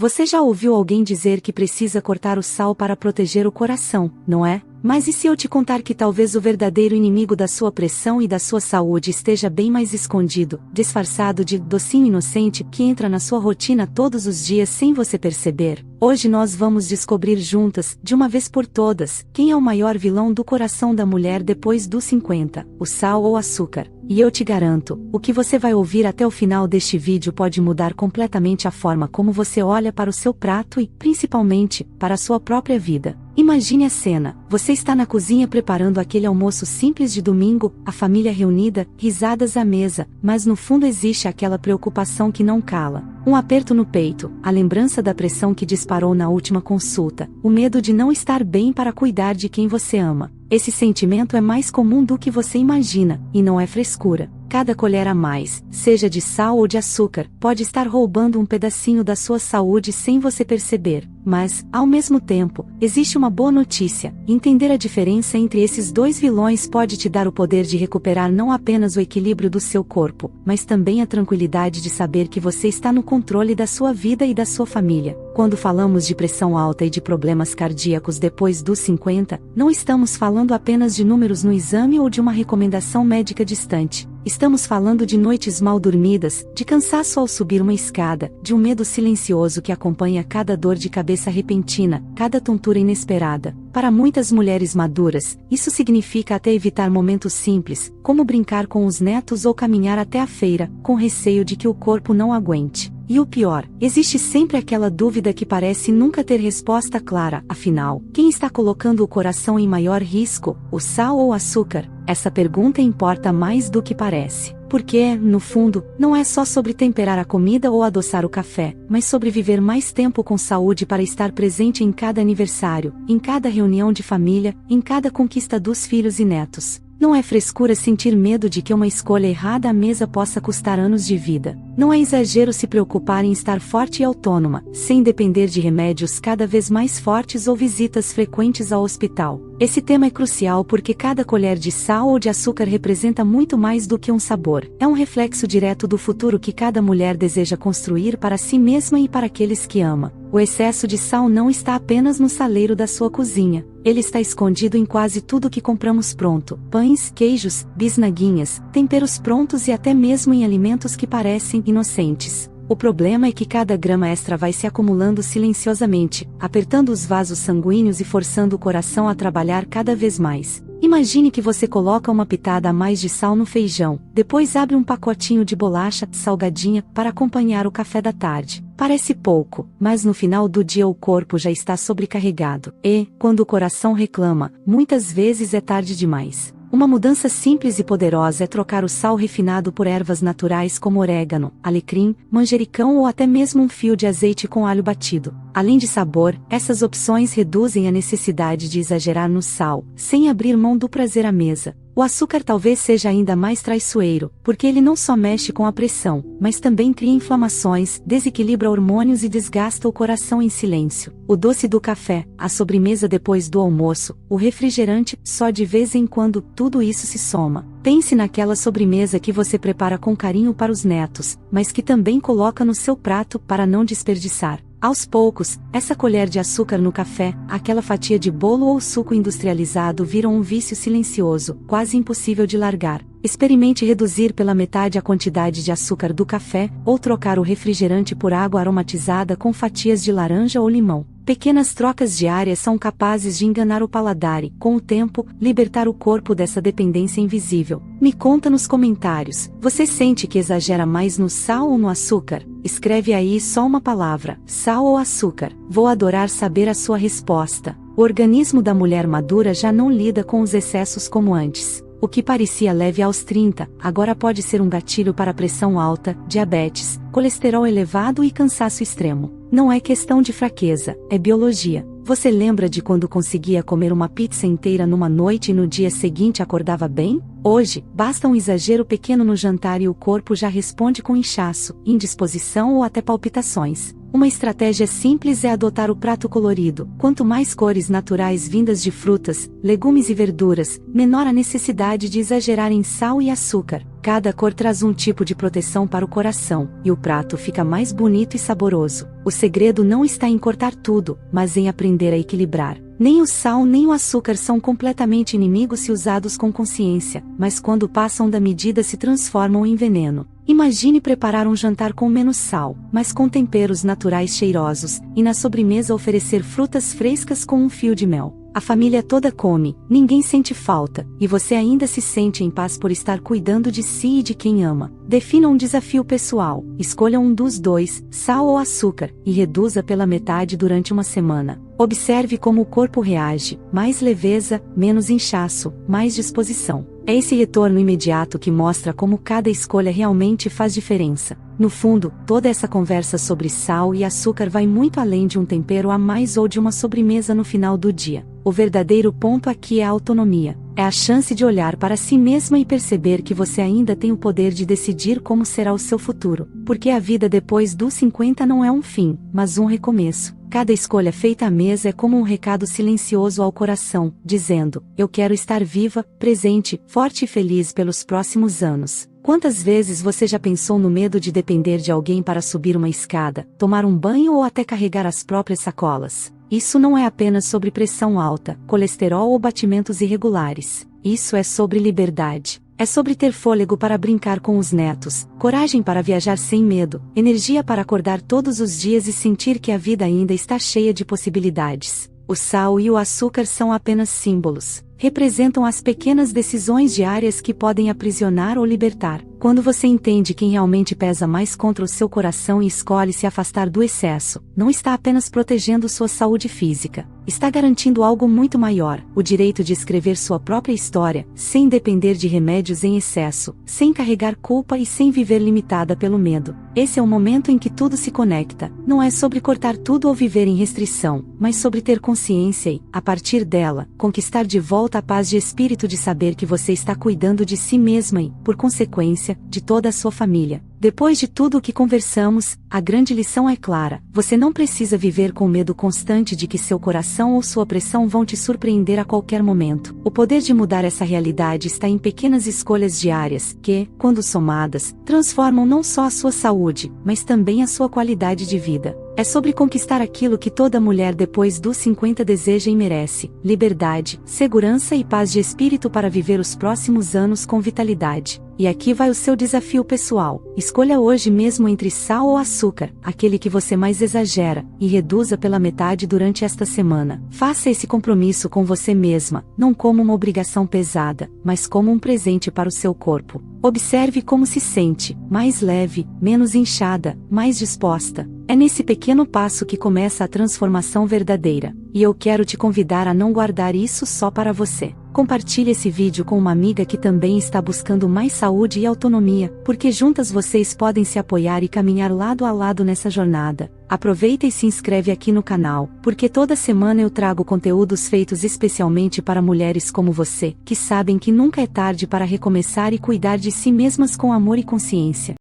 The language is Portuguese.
Você já ouviu alguém dizer que precisa cortar o sal para proteger o coração, não é? Mas e se eu te contar que talvez o verdadeiro inimigo da sua pressão e da sua saúde esteja bem mais escondido, disfarçado de docinho inocente que entra na sua rotina todos os dias sem você perceber? Hoje nós vamos descobrir juntas, de uma vez por todas, quem é o maior vilão do coração da mulher depois dos 50, o sal ou açúcar. E eu te garanto, o que você vai ouvir até o final deste vídeo pode mudar completamente a forma como você olha para o seu prato e, principalmente, para a sua própria vida. Imagine a cena, você está na cozinha preparando aquele almoço simples de domingo, a família reunida, risadas à mesa, mas no fundo existe aquela preocupação que não cala. Um aperto no peito, a lembrança da pressão que disparou na última consulta, o medo de não estar bem para cuidar de quem você ama. Esse sentimento é mais comum do que você imagina, e não é frescura. Cada colher a mais, seja de sal ou de açúcar, pode estar roubando um pedacinho da sua saúde sem você perceber. Mas, ao mesmo tempo, existe uma boa notícia: entender a diferença entre esses dois vilões pode te dar o poder de recuperar não apenas o equilíbrio do seu corpo, mas também a tranquilidade de saber que você está no controle da sua vida e da sua família. Quando falamos de pressão alta e de problemas cardíacos depois dos 50, não estamos falando apenas de números no exame ou de uma recomendação médica distante. Estamos falando de noites mal dormidas, de cansaço ao subir uma escada, de um medo silencioso que acompanha cada dor de cabeça repentina, cada tontura inesperada. Para muitas mulheres maduras, isso significa até evitar momentos simples, como brincar com os netos ou caminhar até a feira, com receio de que o corpo não aguente. E o pior, existe sempre aquela dúvida que parece nunca ter resposta clara. Afinal, quem está colocando o coração em maior risco, o sal ou o açúcar? Essa pergunta importa mais do que parece. Porque, no fundo, não é só sobre temperar a comida ou adoçar o café, mas sobre viver mais tempo com saúde para estar presente em cada aniversário, em cada reunião de família, em cada conquista dos filhos e netos. Não é frescura sentir medo de que uma escolha errada à mesa possa custar anos de vida. Não é exagero se preocupar em estar forte e autônoma, sem depender de remédios cada vez mais fortes ou visitas frequentes ao hospital. Esse tema é crucial porque cada colher de sal ou de açúcar representa muito mais do que um sabor. É um reflexo direto do futuro que cada mulher deseja construir para si mesma e para aqueles que ama. O excesso de sal não está apenas no saleiro da sua cozinha. Ele está escondido em quase tudo que compramos pronto: pães, queijos, bisnaguinhas, temperos prontos e até mesmo em alimentos que parecem inocentes. O problema é que cada grama extra vai se acumulando silenciosamente, apertando os vasos sanguíneos e forçando o coração a trabalhar cada vez mais. Imagine que você coloca uma pitada a mais de sal no feijão, depois abre um pacotinho de bolacha salgadinha para acompanhar o café da tarde. Parece pouco, mas no final do dia o corpo já está sobrecarregado. E, quando o coração reclama, muitas vezes é tarde demais. Uma mudança simples e poderosa é trocar o sal refinado por ervas naturais como orégano, alecrim, manjericão ou até mesmo um fio de azeite com alho batido. Além de sabor, essas opções reduzem a necessidade de exagerar no sal, sem abrir mão do prazer à mesa. O açúcar talvez seja ainda mais traiçoeiro, porque ele não só mexe com a pressão, mas também cria inflamações, desequilibra hormônios e desgasta o coração em silêncio. O doce do café, a sobremesa depois do almoço, o refrigerante, só de vez em quando tudo isso se soma. Pense naquela sobremesa que você prepara com carinho para os netos, mas que também coloca no seu prato para não desperdiçar. Aos poucos, essa colher de açúcar no café, aquela fatia de bolo ou suco industrializado viram um vício silencioso, quase impossível de largar. Experimente reduzir pela metade a quantidade de açúcar do café, ou trocar o refrigerante por água aromatizada com fatias de laranja ou limão. Pequenas trocas diárias são capazes de enganar o paladar e, com o tempo, libertar o corpo dessa dependência invisível. Me conta nos comentários, você sente que exagera mais no sal ou no açúcar? Escreve aí só uma palavra: sal ou açúcar. Vou adorar saber a sua resposta. O organismo da mulher madura já não lida com os excessos como antes. O que parecia leve aos 30, agora pode ser um gatilho para pressão alta, diabetes, colesterol elevado e cansaço extremo. Não é questão de fraqueza, é biologia. Você lembra de quando conseguia comer uma pizza inteira numa noite e no dia seguinte acordava bem? Hoje, basta um exagero pequeno no jantar e o corpo já responde com inchaço, indisposição ou até palpitações. Uma estratégia simples é adotar o prato colorido. Quanto mais cores naturais vindas de frutas, legumes e verduras, menor a necessidade de exagerar em sal e açúcar. Cada cor traz um tipo de proteção para o coração, e o prato fica mais bonito e saboroso. O segredo não está em cortar tudo, mas em aprender a equilibrar. Nem o sal nem o açúcar são completamente inimigos se usados com consciência, mas quando passam da medida se transformam em veneno. Imagine preparar um jantar com menos sal, mas com temperos naturais cheirosos, e na sobremesa oferecer frutas frescas com um fio de mel. A família toda come, ninguém sente falta, e você ainda se sente em paz por estar cuidando de si e de quem ama. Defina um desafio pessoal, escolha um dos dois, sal ou açúcar, e reduza pela metade durante uma semana. Observe como o corpo reage, mais leveza, menos inchaço, mais disposição. É esse retorno imediato que mostra como cada escolha realmente faz diferença. No fundo, toda essa conversa sobre sal e açúcar vai muito além de um tempero a mais ou de uma sobremesa no final do dia. O verdadeiro ponto aqui é a autonomia. É a chance de olhar para si mesma e perceber que você ainda tem o poder de decidir como será o seu futuro. Porque a vida depois dos 50 não é um fim, mas um recomeço. Cada escolha feita à mesa é como um recado silencioso ao coração, dizendo: eu quero estar viva, presente, forte e feliz pelos próximos anos. Quantas vezes você já pensou no medo de depender de alguém para subir uma escada, tomar um banho ou até carregar as próprias sacolas? Isso não é apenas sobre pressão alta, colesterol ou batimentos irregulares. Isso é sobre liberdade. É sobre ter fôlego para brincar com os netos, coragem para viajar sem medo, energia para acordar todos os dias e sentir que a vida ainda está cheia de possibilidades. O sal e o açúcar são apenas símbolos. Representam as pequenas decisões diárias que podem aprisionar ou libertar. Quando você entende quem realmente pesa mais contra o seu coração e escolhe se afastar do excesso, não está apenas protegendo sua saúde física, está garantindo algo muito maior, o direito de escrever sua própria história, sem depender de remédios em excesso, sem carregar culpa e sem viver limitada pelo medo. Esse é o momento em que tudo se conecta. Não é sobre cortar tudo ou viver em restrição, mas sobre ter consciência e, a partir dela, conquistar de volta a paz de espírito de saber que você está cuidando de si mesma e, por consequência, de toda a sua família. Depois de tudo o que conversamos, a grande lição é clara: você não precisa viver com medo constante de que seu coração ou sua pressão vão te surpreender a qualquer momento. O poder de mudar essa realidade está em pequenas escolhas diárias, que, quando somadas, transformam não só a sua saúde, mas também a sua qualidade de vida. É sobre conquistar aquilo que toda mulher depois dos 50 deseja e merece: liberdade, segurança e paz de espírito para viver os próximos anos com vitalidade. E aqui vai o seu desafio pessoal. Escolha hoje mesmo entre sal ou açúcar, aquele que você mais exagera, e reduza pela metade durante esta semana. Faça esse compromisso com você mesma, não como uma obrigação pesada, mas como um presente para o seu corpo. Observe como se sente, mais leve, menos inchada, mais disposta. É nesse pequeno passo que começa a transformação verdadeira. E eu quero te convidar a não guardar isso só para você. Compartilhe esse vídeo com uma amiga que também está buscando mais saúde e autonomia, porque juntas vocês podem se apoiar e caminhar lado a lado nessa jornada. Aproveita e se inscreve aqui no canal, porque toda semana eu trago conteúdos feitos especialmente para mulheres como você, que sabem que nunca é tarde para recomeçar e cuidar de si mesmas com amor e consciência.